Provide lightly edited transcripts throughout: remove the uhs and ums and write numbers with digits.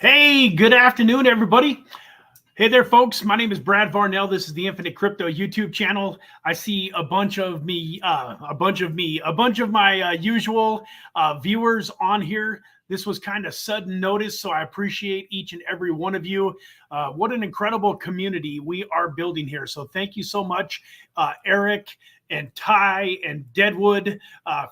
Hey, good afternoon, everybody. Hey there, folks. My name is Brad Varnell. This is the Infinite Crypto YouTube channel. I see a bunch of my usual viewers on here. This was kind of sudden notice, so I appreciate each and every one of you. What an incredible community we are building here. So thank you so much, Eric and Ty and Deadwood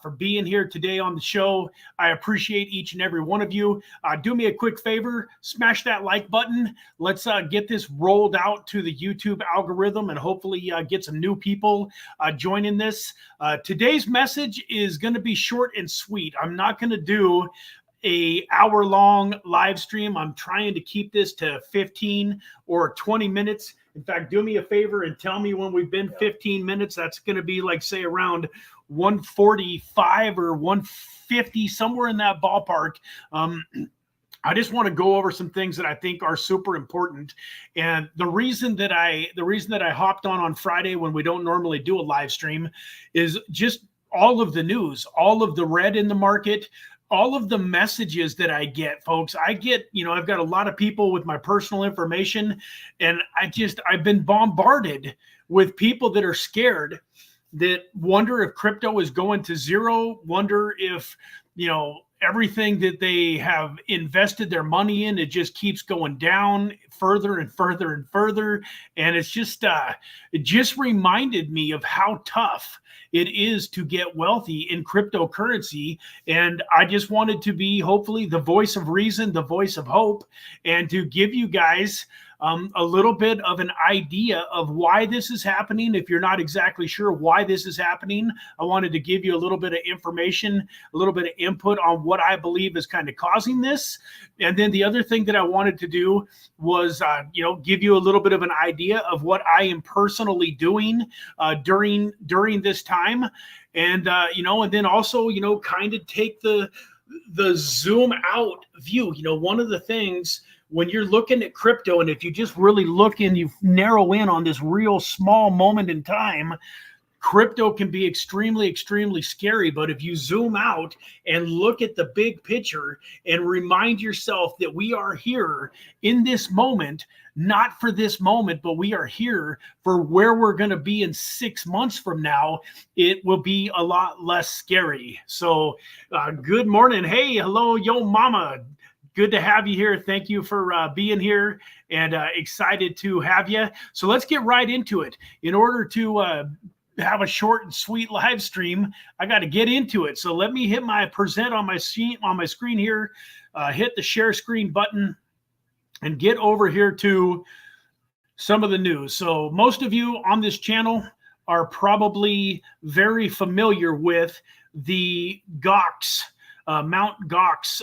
for being here today on the show. I appreciate each and every one of you. Do me a quick favor, smash that like button. Let's get this rolled out to the YouTube algorithm and hopefully get some new people joining this. Today's message is going to be short and sweet. I'm not going to do a hour-long live stream. I'm trying to keep this to 15 or 20 minutes. In fact, do me a favor and tell me when we've been 15 minutes. That's going to be like, say, around 145 or 150, somewhere in that ballpark. I just want to go over some things that I think are super important. And the reason that I hopped on Friday when we don't normally do a live stream is just all of the news, all of the red in the market, all of the messages that I get, folks. I've got a lot of people with my personal information, and I've been bombarded with people that are scared, that wonder if crypto is going to zero, wonder if, everything that they have invested their money in, it just keeps going down further and further and further. And it's just, it just reminded me of how tough it is to get wealthy in cryptocurrency. And I just wanted to be, hopefully, the voice of reason, the voice of hope, and to give you guys a little bit of an idea of why this is happening. If you're not exactly sure why this is happening, I wanted to give you a little bit of information, a little bit of input on what I believe is kind of causing this. And then the other thing that I wanted to do was, give you a little bit of an idea of what I am personally doing during this time. And, and then also, kind of take the zoom out view. One of the things when you're looking at crypto, and if you just really look and you narrow in on this real small moment in time, crypto can be extremely, extremely scary. But if you zoom out and look at the big picture and remind yourself that we are here in this moment, not for this moment, but we are here for where we're going to be in 6 months from now, it will be a lot less scary. So good morning. Hey, hello, yo mama. Good to have you here. Thank you for being here, and excited to have you. So let's get right into it. In order to have a short and sweet live stream, I got to get into it. So let me hit my present on my screen here, hit the share screen button, and get over here to some of the news. So most of you on this channel are probably very familiar with the Gox, Mount Gox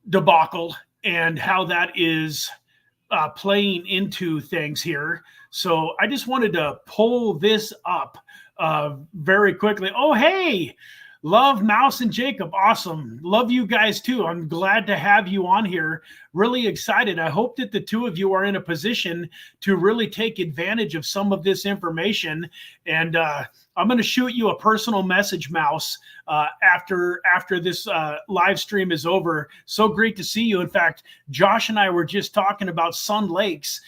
debacle, and how that is playing into things here. So I just wanted to pull this up very quickly. Oh, hey, love Mouse and Jacob. Awesome. Love you guys too. I'm glad to have you on here. Really excited. I hope that the two of you are in a position to really take advantage of some of this information. And I'm going to shoot you a personal message, Mouse, after this live stream is over. So great to see you. In fact, Josh and I were just talking about Sun Lakes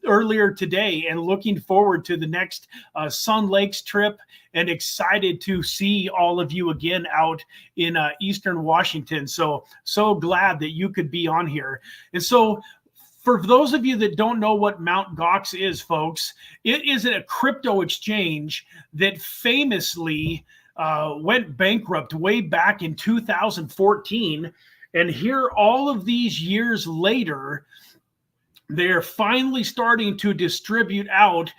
earlier today, and looking forward to the next Sun Lakes trip, and excited to see all of you again out in Eastern Washington. So glad that you could be on here. And so, for those of you that don't know what Mt. Gox is, folks, it is a crypto exchange that famously went bankrupt way back in 2014. And here, all of these years later, they're finally starting to distribute out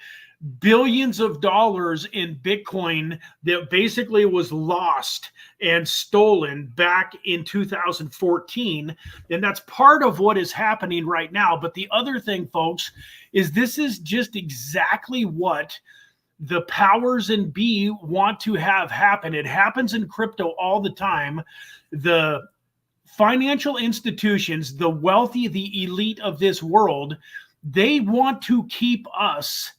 billions of dollars in Bitcoin that basically was lost and stolen back in 2014. And that's part of what is happening right now. But the other thing, folks, is this is just exactly what the powers and be want to have happen. It happens in crypto all the time. The financial institutions, the wealthy, the elite of this world, they want to keep us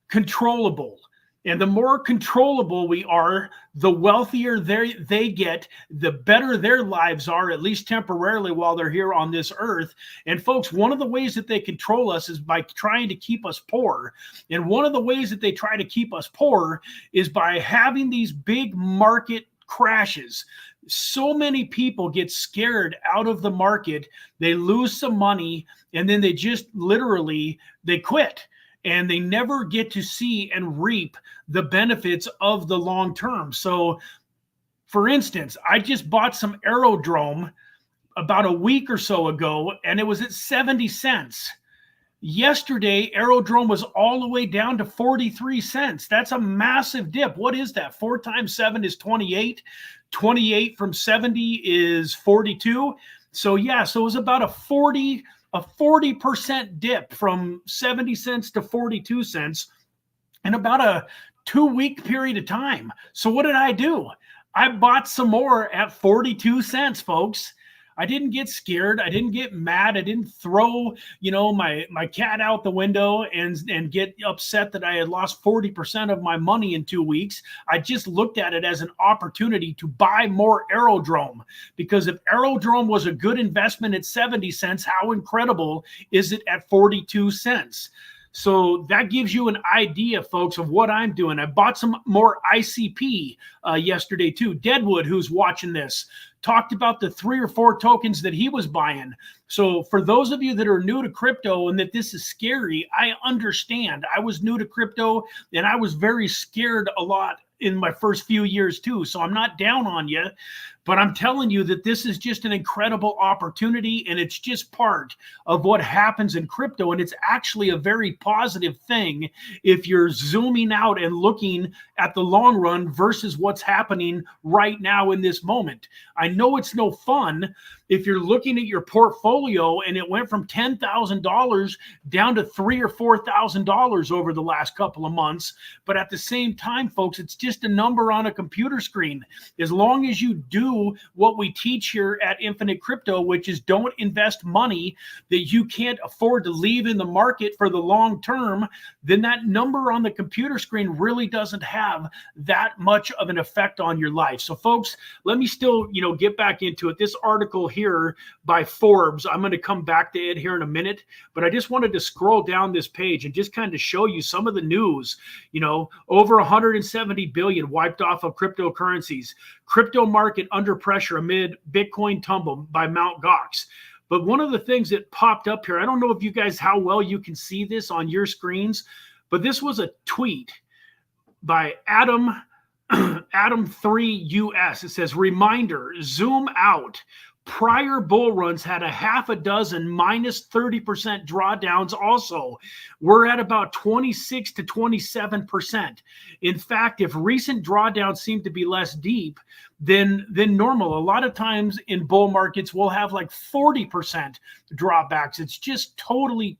controllable. And the more controllable we are, the wealthier they get, the better their lives are, at least temporarily while they're here on this earth. And folks, one of the ways that they control us is by trying to keep us poor. And one of the ways that they try to keep us poor is by having these big market crashes. So many people get scared out of the market, they lose some money, and then they just literally, they quit. And they never get to see and reap the benefits of the long term. So, for instance, I just bought some aerodrome about a week or so ago, and it was at 70 cents. Yesterday, aerodrome was all the way down to 43 cents. That's a massive dip. What is that? 4 times 7 is 28. 28 from 70 is 42. So yeah, so it was about a 40% dip from 70 cents to 42 cents in about a 2-week period of time. So what did I do? I bought some more at 42 cents, folks. I didn't get scared. I didn't get mad. I didn't throw, my cat out the window and get upset that I had lost 40% of my money in 2 weeks. I just looked at it as an opportunity to buy more aerodrome, because if aerodrome was a good investment at 70 cents, how incredible is it at 42 cents? So that gives you an idea, folks, of what I'm doing. I bought some more ICP yesterday too. Deadwood, who's watching this, talked about the 3 or 4 tokens that he was buying. So for those of you that are new to crypto and that this is scary, I understand. I was new to crypto and I was very scared a lot in my first few years too. So I'm not down on you, but I'm telling you that this is just an incredible opportunity, and it's just part of what happens in crypto. And it's actually a very positive thing if you're zooming out and looking at the long run versus what's happening right now in this moment. I know it's no fun if you're looking at your portfolio and it went from $10,000 down to $3,000 or $4,000 over the last couple of months. But at the same time, folks, it's just a number on a computer screen. As long as you do what we teach here at Infinite Crypto, which is don't invest money that you can't afford to leave in the market for the long term, then that number on the computer screen really doesn't have that much of an effect on your life. So folks, let me still, get back into it. This article here by Forbes, I'm going to come back to it here in a minute, but I just wanted to scroll down this page and just kind of show you some of the news. Over 170 billion wiped off of cryptocurrencies. Crypto market under pressure amid Bitcoin tumble by Mt. Gox. But one of the things that popped up here, I don't know if you guys, how well you can see this on your screens, but this was a tweet by Adam3US. It says, reminder, zoom out. Prior bull runs had a half a dozen minus 30% drawdowns also. We're at about 26 to 27%. In fact, if recent drawdowns seem to be less deep than normal, a lot of times in bull markets, we'll have like 40% drawbacks. It's just totally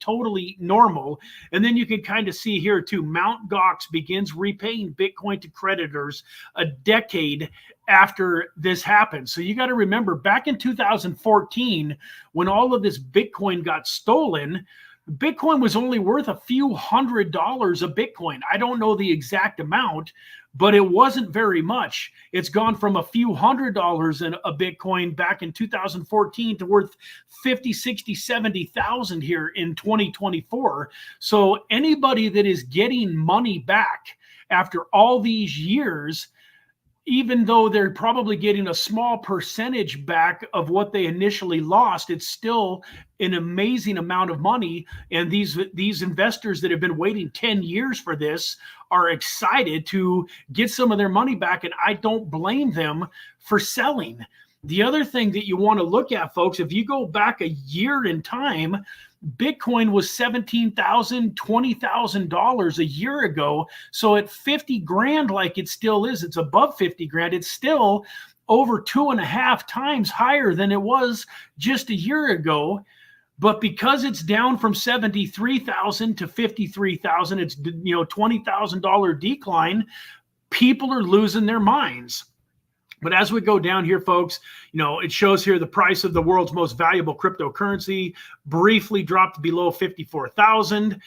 normal. And then you can kind of see here too, Mt. Gox begins repaying Bitcoin to creditors a decade after this happened. So you got to remember, back in 2014, when all of this Bitcoin got stolen, Bitcoin was only worth a few $100 a Bitcoin. I don't know the exact amount, but it wasn't very much. It's gone from a few $100 in a Bitcoin back in 2014 to worth 50, 60, 70,000 here in 2024. So anybody that is getting money back after all these years, even though they're probably getting a small percentage back of what they initially lost, it's still an amazing amount of money. And these investors that have been waiting 10 years for this are excited to get some of their money back. And I don't blame them for selling. The other thing that you want to look at, folks, if you go back a year in time, Bitcoin was $17,000, $20,000 a year ago. So at 50 grand, like it still is, it's above 50 grand. It's still over 2.5 times higher than it was just a year ago. But because it's down from 73,000 to 53,000, it's $20,000 decline. People are losing their minds. But as we go down here, folks, it shows here the price of the world's most valuable cryptocurrency briefly dropped below 54,000.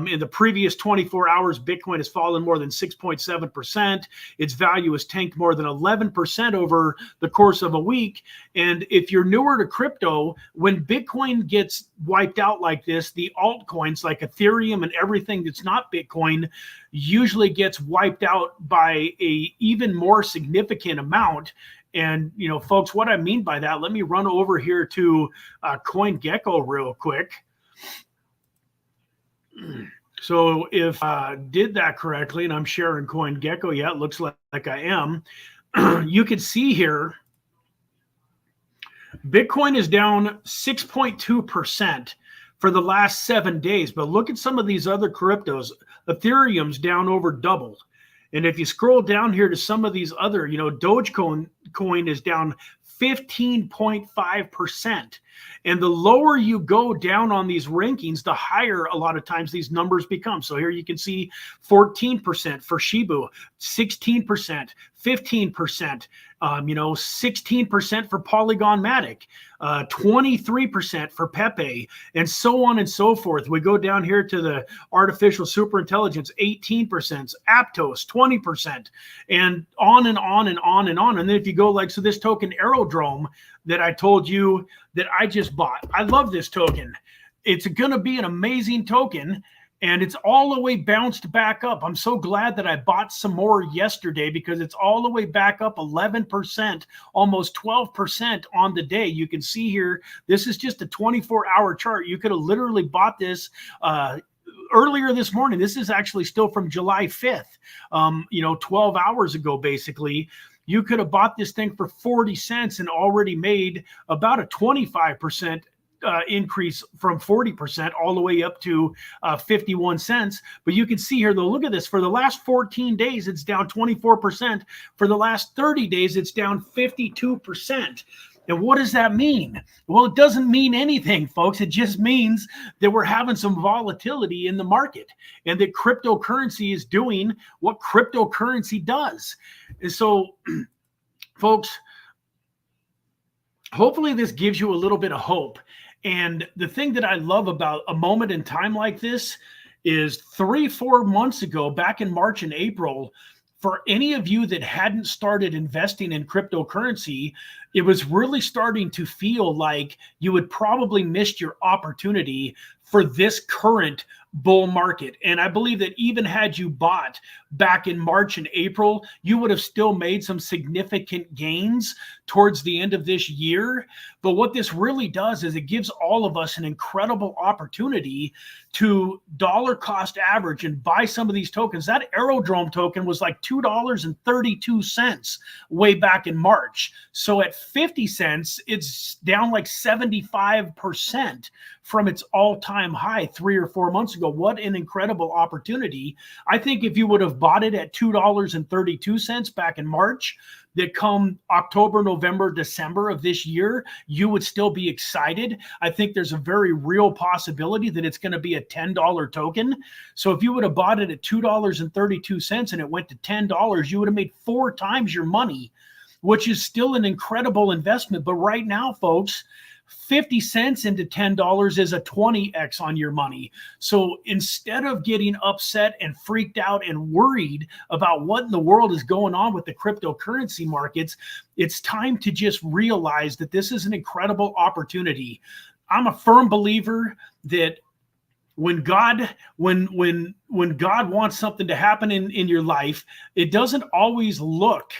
In the previous 24 hours, Bitcoin has fallen more than 6.7%. Its value has tanked more than 11% over the course of a week. And if you're newer to crypto, when Bitcoin gets wiped out like this, the altcoins like Ethereum and everything that's not Bitcoin usually gets wiped out by a even more significant amount. And, folks, what I mean by that, let me run over here to CoinGecko real quick. So if I did that correctly, and I'm sharing CoinGecko, yeah, it looks like I am, you can see here, Bitcoin is down 6.2% for the last 7 days. But look at some of these other cryptos. Ethereum's down over double. And if you scroll down here to some of these other, Dogecoin is down 15.5%. And the lower you go down on these rankings, the higher a lot of times these numbers become. So here you can see 14% for Shibu, 16%, 15%, 16% for Polygon Matic, 23% for Pepe, and so on and so forth. We go down here to the artificial superintelligence, 18%, Aptos, 20%, and on and on and on and on. And then if you go so this token Aerodrome that I told you that I just bought, I love this token. It's going to be an amazing token. And it's all the way bounced back up. I'm so glad that I bought some more yesterday because it's all the way back up 11%, almost 12% on the day. You can see here, this is just a 24-hour chart. You could have literally bought this earlier this morning. This is actually still from July 5th, 12 hours ago, basically. You could have bought this thing for 40 cents and already made about a 25% increase from 40% all the way up to 51 cents. But you can see here, though, look at this. For the last 14 days, it's down 24%. For the last 30 days, it's down 52%. And what does that mean? Well, it doesn't mean anything, folks. It just means that we're having some volatility in the market and that cryptocurrency is doing what cryptocurrency does. And so, folks, hopefully this gives you a little bit of hope. And the thing that I love about a moment in time like this is 3-4 months ago, back in March and April, for any of you that hadn't started investing in cryptocurrency, it was really starting to feel like you had probably missed your opportunity for this current bull market. And I believe that even had you bought back in March and April, you would have still made some significant gains towards the end of this year. But what this really does is it gives all of us an incredible opportunity to dollar cost average and buy some of these tokens. That Aerodrome token was like $2.32 way back in March. So at 50 cents, it's down like 75% from its all-time high 3 or 4 months ago. What an incredible opportunity. I think if you would have bought it at $2.32 back in March, that come October, November, December of this year, you would still be excited. I think there's a very real possibility that it's going to be a $10 token. So if you would have bought it at $2.32 and it went to $10, you would have made 4 times your money, which is still an incredible investment. But right now, folks, 50 cents into $10 is a 20x on your money. So instead of getting upset and freaked out and worried about what in the world is going on with the cryptocurrency markets, it's time to just realize that this is an incredible opportunity. I'm a firm believer that when God wants something to happen in your life, it doesn't always look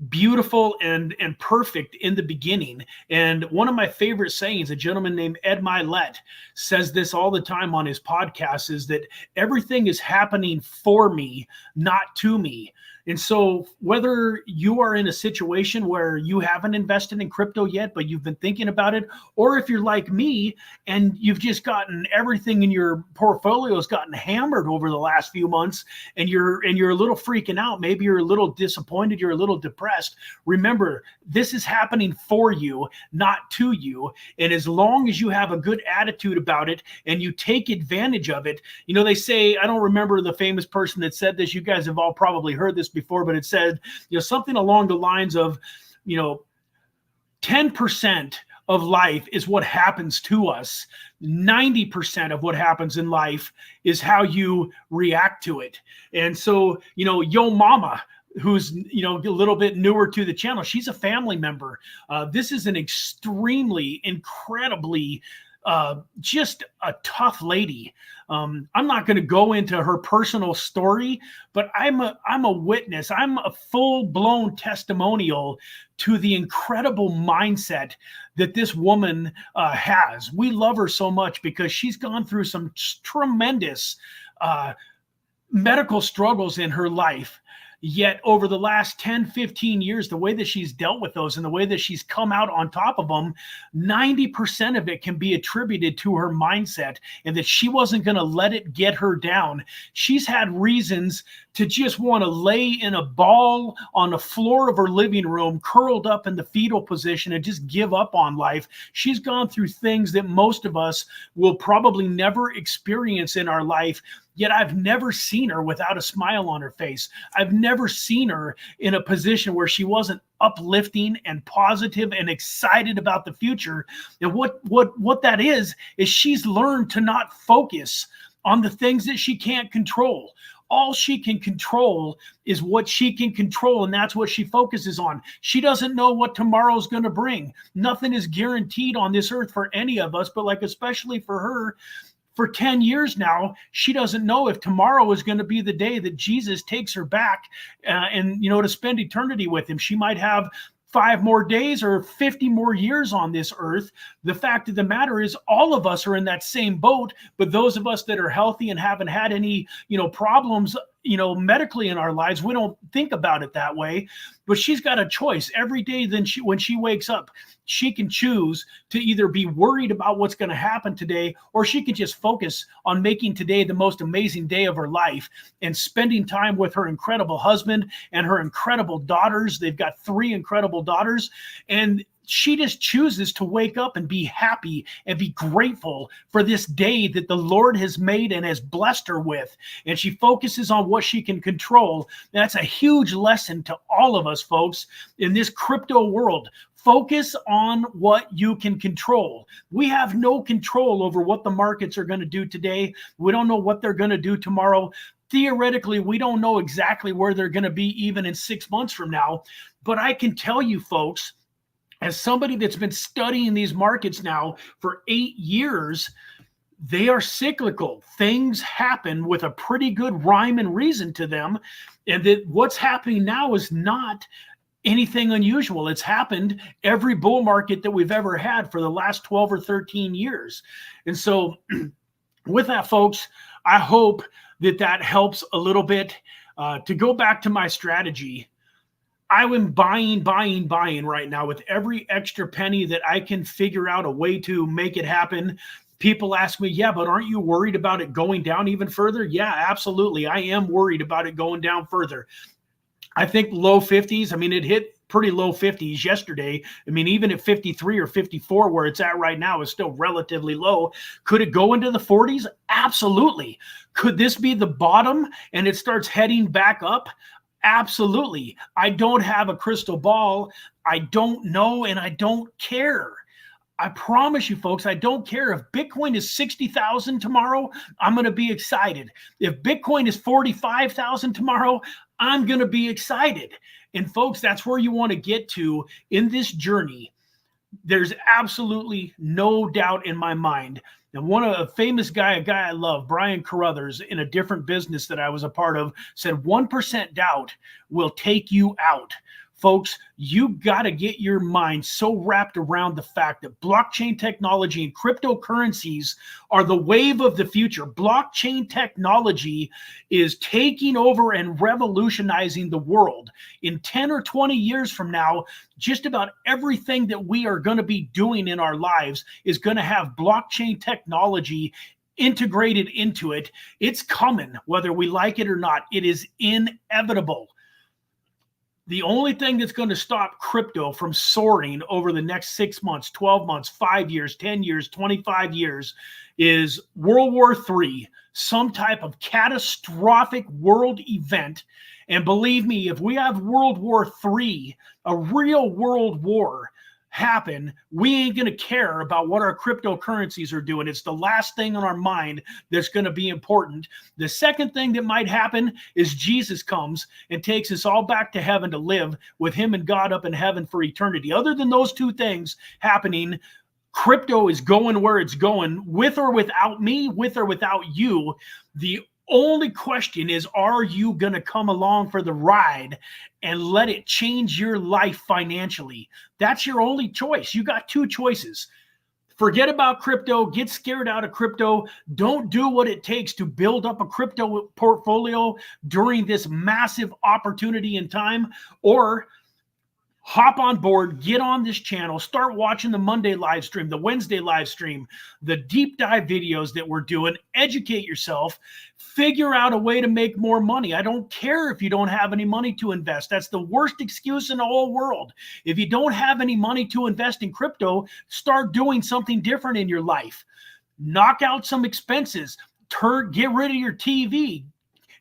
beautiful and perfect in the beginning. And one of my favorite sayings, a gentleman named Ed Milet says this all the time on his podcast, is that everything is happening for me, not to me. And so whether you are in a situation where you haven't invested in crypto yet, but you've been thinking about it, or if you're like me and you've just gotten everything in your portfolio has gotten hammered over the last few months and you're a little freaking out, maybe you're a little disappointed, you're a little depressed, remember, this is happening for you, not to you. And as long as you have a good attitude about it and you take advantage of it, they say, I don't remember the famous person that said this, you guys have all probably heard this before, but it said, something along the lines of, 10% of life is what happens to us. 90% of what happens in life is how you react to it. And so, Yo Mama, who's, a little bit newer to the channel, she's a family member. This is an extremely, incredibly, just a tough lady. I'm not going to go into her personal story, but I'm a witness. I'm a full-blown testimonial to the incredible mindset that this woman has. We love her so much because she's gone through some tremendous medical struggles in her life. Yet over the last 10, 15 years, the way that she's dealt with those and the way that she's come out on top of them, 90% of it can be attributed to her mindset, and that she wasn't going to let it get her down. She's had reasons to just want to lay in a ball on the floor of her living room, curled up in the fetal position, and just give up on life. She's gone through things that most of us will probably never experience in our life. Yet I've never seen her without a smile on her face. I've never seen her in a position where she wasn't uplifting and positive and excited about the future. And what that is she's learned to not focus on the things that she can't control. All she can control is what she can control, and that's what she focuses on. She doesn't know what tomorrow's going to bring. Nothing is guaranteed on this earth for any of us, but especially for her, for 10 years now, she doesn't know if tomorrow is going to be the day that Jesus takes her back and to spend eternity with him. She might have 5 more days or 50 more years on this earth. The fact of the matter is all of us are in that same boat, but those of us that are healthy and haven't had any, problems, medically in our lives, we don't think about it that way. But she's got a choice every day. When she wakes up, she can choose to either be worried about what's going to happen today, or she can just focus on making today the most amazing day of her life and spending time with her incredible husband and her incredible daughters. They've got 3 incredible daughters, and she just chooses to wake up and be happy and be grateful for this day that the Lord has made and has blessed her with. And she focuses on what she can control. That's a huge lesson to all of us, folks, in this crypto world. Focus on what you can control. We have no control over what the markets are going to do today. We don't know what they're going to do tomorrow. Theoretically, we don't know exactly where they're going to be even in 6 months from now. But I can tell you, folks, as somebody that's been studying these markets now for 8 years, they are cyclical. Things happen with a pretty good rhyme and reason to them. And that what's happening now is not anything unusual. It's happened every bull market that we've ever had for the last 12 or 13 years. And so with that, folks, I hope that helps a little bit. To go back to my strategy, I am buying right now with every extra penny that I can figure out a way to make it happen. People ask me, yeah, but aren't you worried about it going down even further? Yeah, absolutely. I am worried about it going down further. I think low 50s. I mean, it hit pretty low 50s yesterday. I mean, even at 53 or 54, where it's at right now, is still relatively low. Could it go into the 40s? Absolutely. Could this be the bottom and it starts heading back up? Absolutely. I don't have a crystal ball. I don't know, and I don't care. I promise you, folks, I don't care. If Bitcoin is 60,000 tomorrow, I'm going to be excited. If Bitcoin is 45,000 tomorrow, I'm going to be excited. And folks, that's where you want to get to in this journey. There's absolutely no doubt in my mind. And a famous guy, a guy I love, Brian Carruthers, in a different business that I was a part of, said 1% doubt will take you out. Folks, you got to get your mind so wrapped around the fact that blockchain technology and cryptocurrencies are the wave of the future. Blockchain technology is taking over and revolutionizing the world. In 10 or 20 years from now, just about everything that we are going to be doing in our lives is going to have blockchain technology integrated into it. It's coming, whether we like it or not. It is inevitable. The only thing that's going to stop crypto from soaring over the next 6 months, 12 months, 5 years, 10 years, 25 years is World War III, some type of catastrophic world event. And believe me, if we have World War III, a real world war happen, we ain't going to care about what our cryptocurrencies are doing. It's the last thing on our mind that's going to be important. The second thing that might happen is Jesus comes and takes us all back to heaven to live with him and God up in heaven for eternity. Other than those two things happening, crypto is going where it's going, with or without me, with or without you. The only question is, are you going to come along for the ride and let it change your life financially? That's your only choice. You got two choices. Forget about crypto. Get scared out of crypto. Don't do what it takes to build up a crypto portfolio during this massive opportunity in time, or hop on board, get on this channel, start watching the Monday live stream, the Wednesday live stream, the deep dive videos that we're doing, educate yourself, figure out a way to make more money. I don't care if you don't have any money to invest. That's the worst excuse in the whole world. If you don't have any money to invest in crypto, start doing something different in your life. Knock out some expenses. Get rid of your TV.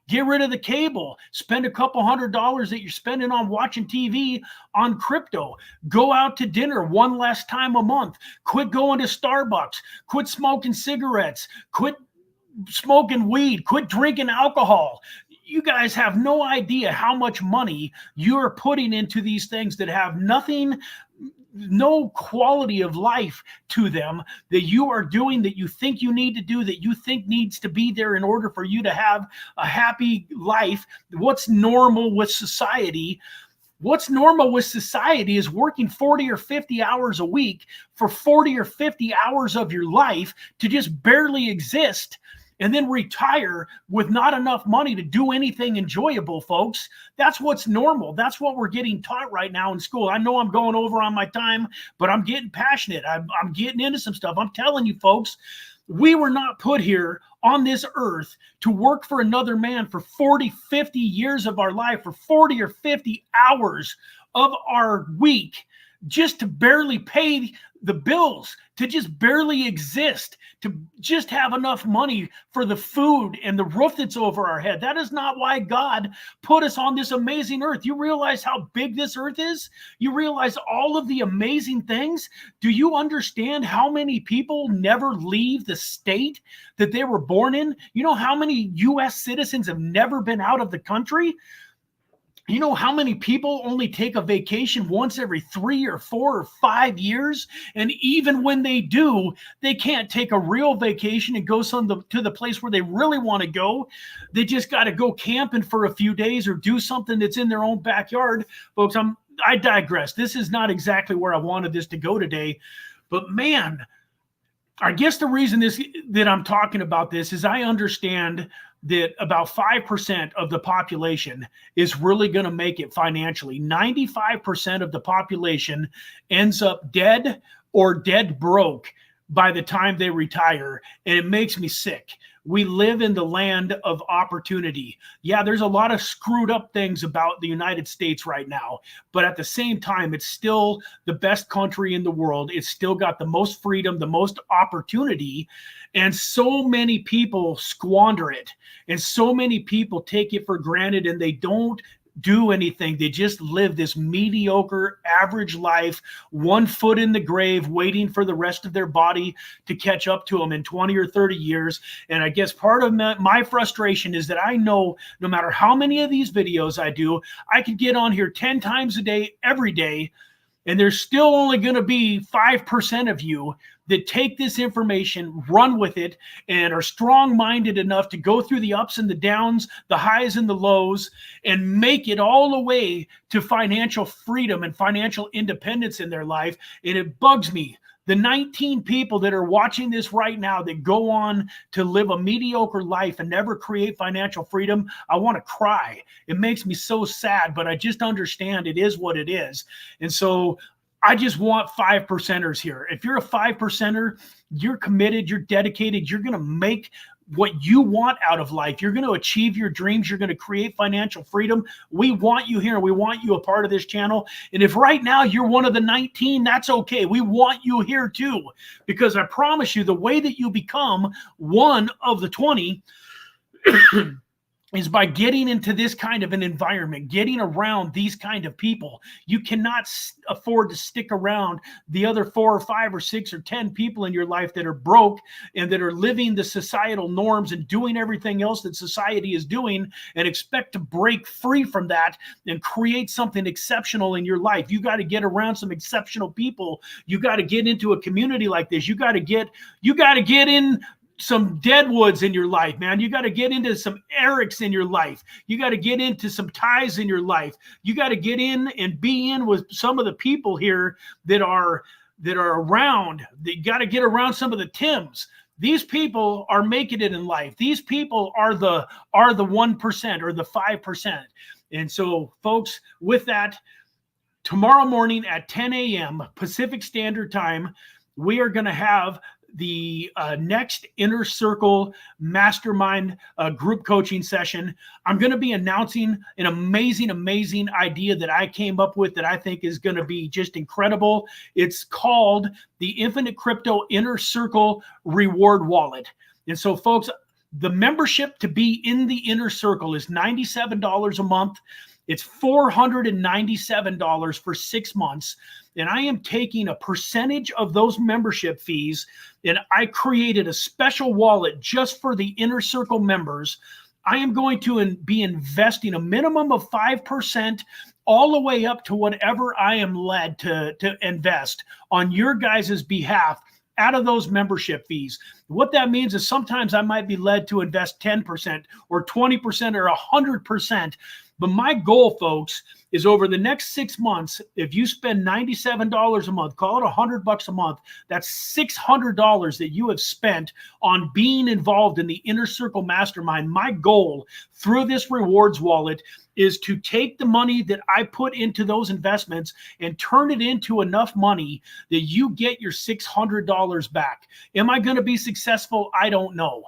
Get rid of the cable. Spend a couple $100 that you're spending on watching TV on crypto. Go out to dinner one less time a month. Quit going to Starbucks. Quit smoking cigarettes. Quit smoking weed. Quit drinking alcohol. You guys have no idea how much money you're putting into these things that have nothing, no quality of life to them, that you are doing, that you think you need to do, that you think needs to be there in order for you to have a happy life. What's normal with society? What's normal with society is working 40 or 50 hours a week for 40 or 50 hours of your life to just barely exist, and then retire with not enough money to do anything enjoyable, folks. That's what's normal. That's what we're getting taught right now in school. I know I'm going over on my time, but I'm getting passionate. I'm getting into some stuff. I'm telling you, folks, we were not put here on this earth to work for another man for 40, 50 years of our life, for 40 or 50 hours of our week, just to barely pay the bills, to just barely exist, to just have enough money for the food and the roof that's over our head. That is not why God put us on this amazing earth. You realize how big this earth is? You realize all of the amazing things? Do you understand how many people never leave the state that they were born in? You know how many U.S. citizens have never been out of the country? You know how many people only take a vacation once every 3 or 4 or 5 years? And even when they do, they can't take a real vacation and go to the place where they really want to go. They just got to go camping for a few days or do something that's in their own backyard. Folks, I digress. This is not exactly where I wanted this to go today. But man, I guess the reason that I'm talking about this is I understand that about 5% of the population is really going to make it financially. 95% of the population ends up dead or dead broke by the time they retire, and it makes me sick. We live in the land of opportunity. Yeah, there's a lot of screwed up things about the United States right now, but at the same time, it's still the best country in the world. It's still got the most freedom, the most opportunity, and so many people squander it, and so many people take it for granted, and they don't do anything. They just live this mediocre, average life, 1 foot in the grave, waiting for the rest of their body to catch up to them in 20 or 30 years. And I guess part of my frustration is that I know no matter how many of these videos I do, I could get on here 10 times a day, every day, and there's still only going to be 5% of you that take this information, run with it, and are strong-minded enough to go through the ups and the downs, the highs and the lows, and make it all the way to financial freedom and financial independence in their life. And it bugs me. The 19 people that are watching this right now that go on to live a mediocre life and never create financial freedom, I want to cry. It makes me so sad, but I just understand it is what it is. And so I just want 5%ers here. If you're a 5%er, you're committed, you're dedicated, you're going to make what you want out of life. You're going to achieve your dreams. You're going to create financial freedom. We want you here. We want you a part of this channel. And if right now you're one of the 19, that's okay. We want you here too, because I promise you the way that you become one of the 20 is by getting into this kind of an environment, getting around these kind of people. You cannot afford to stick around the other 4 or 5 or 6 or 10 people in your life that are broke and that are living the societal norms and doing everything else that society is doing and expect to break free from that and create something exceptional in your life. You got to get around some exceptional people. You got to get into a community like this. You got to get in some Deadwoods in your life, man. You got to get into some Erics in your life. You got to get into some Ties in your life. You got to get in and be in with some of the people here that are around. You got to get around some of the Tims. These people are making it in life. These people are the 1% or the 5%. And so, folks, with that, tomorrow morning at 10 a.m. Pacific Standard Time, we are going to have the next Inner Circle Mastermind group coaching session. I'm going to be announcing an amazing idea that I came up with that I think is going to be just incredible. It's called the Infinite Crypto Inner Circle Reward Wallet. And so, folks, the membership to be in the Inner Circle is $97 a month. It's $497 for 6 months. And I am taking a percentage of those membership fees, and I created a special wallet just for the Inner Circle members. I am going to be investing a minimum of 5% all the way up to whatever I am led to invest on your guys' behalf out of those membership fees. What that means is sometimes I might be led to invest 10% or 20% or 100%. But my goal, folks, is over the next 6 months, if you spend $97 a month, call it $100 a month, that's $600 that you have spent on being involved in the Inner Circle Mastermind. My goal through this rewards wallet is to take the money that I put into those investments and turn it into enough money that you get your $600 back. Am I going to be successful? I don't know.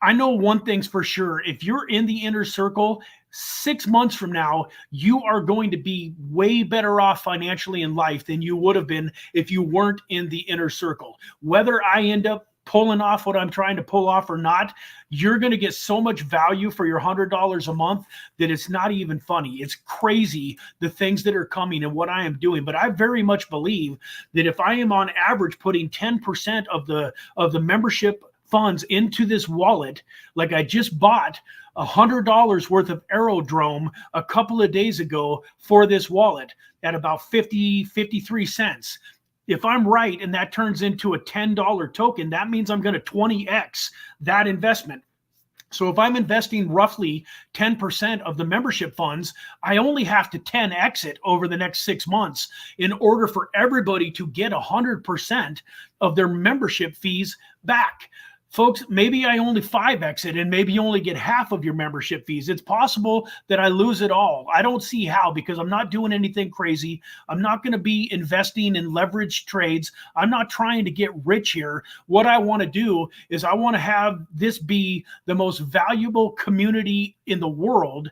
I know one thing's for sure. If you're in the Inner Circle, 6 months from now, you are going to be way better off financially in life than you would have been if you weren't in the Inner Circle. Whether I end up pulling off what I'm trying to pull off or not, you're going to get so much value for your $100 a month that it's not even funny. It's crazy the things that are coming and what I am doing. But I very much believe that if I am on average putting 10% of the membership funds into this wallet, like I just bought $100 worth of Aerodrome a couple of days ago for this wallet at about 53 cents. If I'm right and that turns into a $10 token, that means I'm going to 20x that investment. So if I'm investing roughly 10% of the membership funds, I only have to 10x it over the next 6 months in order for everybody to get 100% of their membership fees back. Folks, maybe I only 5x it and maybe you only get half of your membership fees. It's possible that I lose it all. I don't see how, because I'm not doing anything crazy. I'm not going to be investing in leveraged trades. I'm not trying to get rich here. What I want to do is I want to have this be the most valuable community in the world,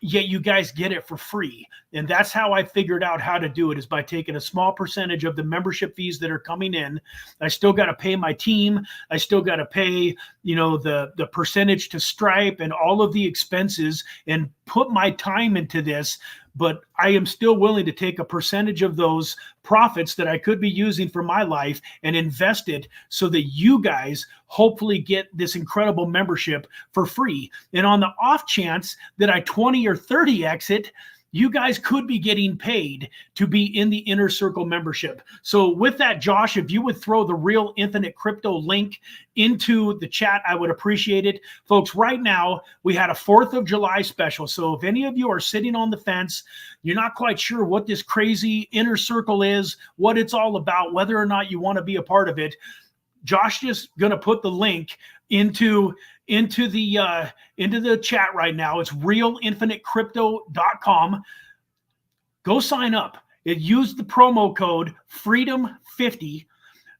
yet you guys get it for free. And that's how I figured out how to do it, is by taking a small percentage of the membership fees that are coming in. I still got to pay my team. I still got to pay, the percentage to Stripe and all of the expenses and put my time into this. But I am still willing to take a percentage of those profits that I could be using for my life and invest it so that you guys hopefully get this incredible membership for free. And on the off chance that I 20 or 30x it, you guys could be getting paid to be in the Inner Circle membership. So with that, Josh, if you would throw the Real Infinite Crypto link into the chat, I would appreciate it. Folks, right now, we had a 4th of July special. So if any of you are sitting on the fence, you're not quite sure what this crazy Inner Circle is, what it's all about, whether or not you want to be a part of it, Josh is going to put the link into the chat right now. It's realinfinitecrypto.com. Go sign up. Use the promo code FREEDOM50.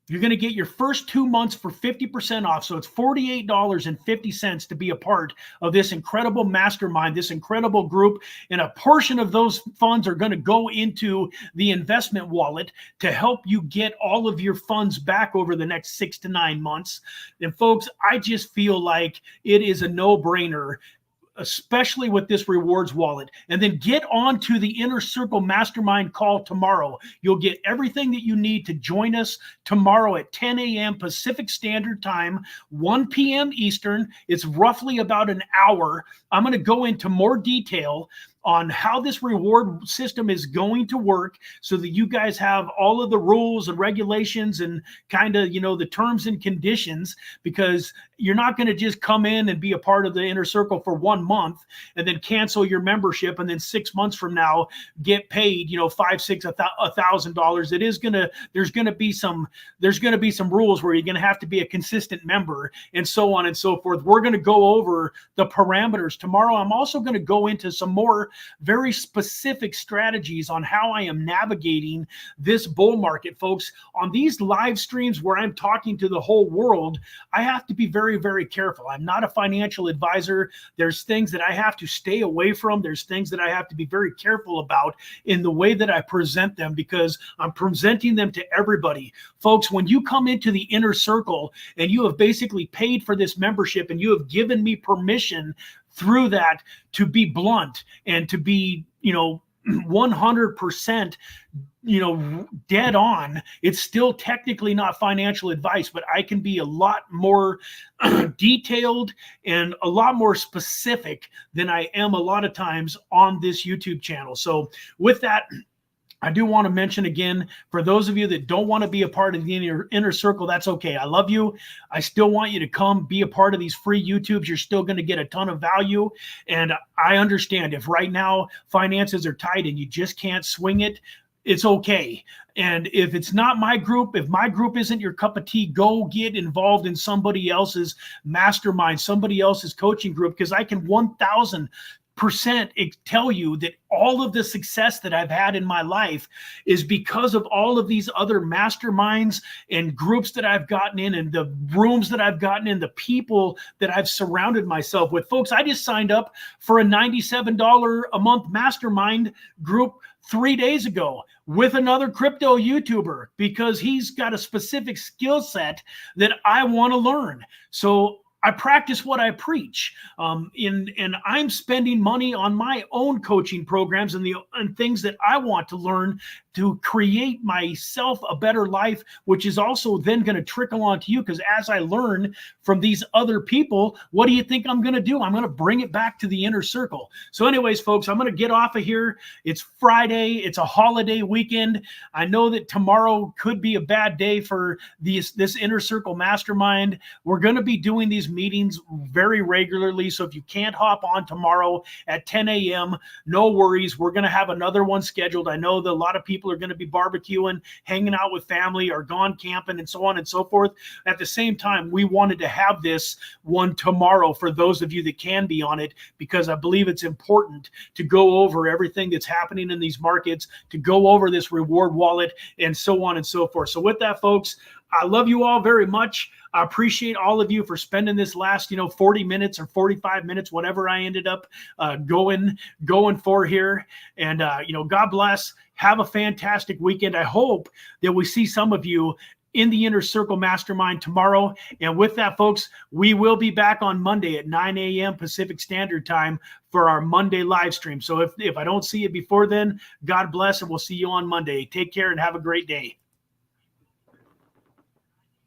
You're going to get your first 2 months for 50% off. So it's $48.50 to be a part of this incredible mastermind, this incredible group. And a portion of those funds are going to go into the investment wallet to help you get all of your funds back over the next 6 to 9 months. And folks, I just feel like it is a no-brainer. especially with this rewards wallet. And then get on to the Inner Circle Mastermind call tomorrow. You'll get everything that you need to join us tomorrow at 10 a.m. Pacific Standard Time, 1 p.m. Eastern. It's roughly about an hour. I'm going to go into more detail on how this reward system is going to work so that you guys have all of the rules and regulations and kind of, the terms and conditions, because you're not going to just come in and be a part of the Inner Circle for 1 month and then cancel your membership and then 6 months from now get paid, $1,000. It is there's going to be some rules where you're going to have to be a consistent member and so on and so forth. We're going to go over the parameters tomorrow. I'm also going to go into some more very specific strategies on how I am navigating this bull market, folks. On these live streams where I'm talking to the whole world, I have to be very, very careful. I'm not a financial advisor. There's things that I have to stay away from. There's things that I have to be very careful about in the way that I present them, because I'm presenting them to everybody. Folks, when you come into the Inner Circle and you have basically paid for this membership and you have given me permission through that to be blunt and to be, 100%, dead on, it's still technically not financial advice, but I can be a lot more detailed and a lot more specific than I am a lot of times on this YouTube channel. So with that, I do want to mention again, for those of you that don't want to be a part of the inner circle, that's okay. I love you. I still want you to come be a part of these free YouTubes. You're still going to get a ton of value. And I understand if right now finances are tight and you just can't swing it, it's okay. And if it's not my group, if my group isn't your cup of tea, go get involved in somebody else's mastermind, somebody else's coaching group, because I can 1,000% tell you that all of the success that I've had in my life is because of all of these other masterminds and groups that I've gotten in and the rooms that I've gotten in, the people that I've surrounded myself with. Folks, I just signed up for a $97 a month mastermind group 3 days ago with another crypto YouTuber because he's got a specific skill set that I want to learn. So I practice what I preach, and I'm spending money on my own coaching programs and things that I want to learn to create myself a better life, which is also then going to trickle onto you, because as I learn from these other people, what do you think I'm going to do? I'm going to bring it back to the Inner Circle. So anyways, folks, I'm going to get off of here. It's Friday. It's a holiday weekend. I know that tomorrow could be a bad day for this Inner Circle Mastermind. We're going to be doing these meetings very regularly. So if you can't hop on tomorrow at 10 a.m., no worries. We're going to have another one scheduled. I know that a lot of people are going to be barbecuing, hanging out with family, or gone camping, and so on and so forth. At the same time, we wanted to have this one tomorrow for those of you that can be on it, because I believe it's important to go over everything that's happening in these markets, to go over this reward wallet, and so on and so forth. So with that, folks, I love you all very much. I appreciate all of you for spending this last, 40 minutes or 45 minutes, whatever I ended up going for here. And, God bless. Have a fantastic weekend. I hope that we see some of you in the Inner Circle Mastermind tomorrow. And with that, folks, we will be back on Monday at 9 a.m. Pacific Standard Time for our Monday live stream. So if I don't see you before then, God bless, and we'll see you on Monday. Take care and have a great day.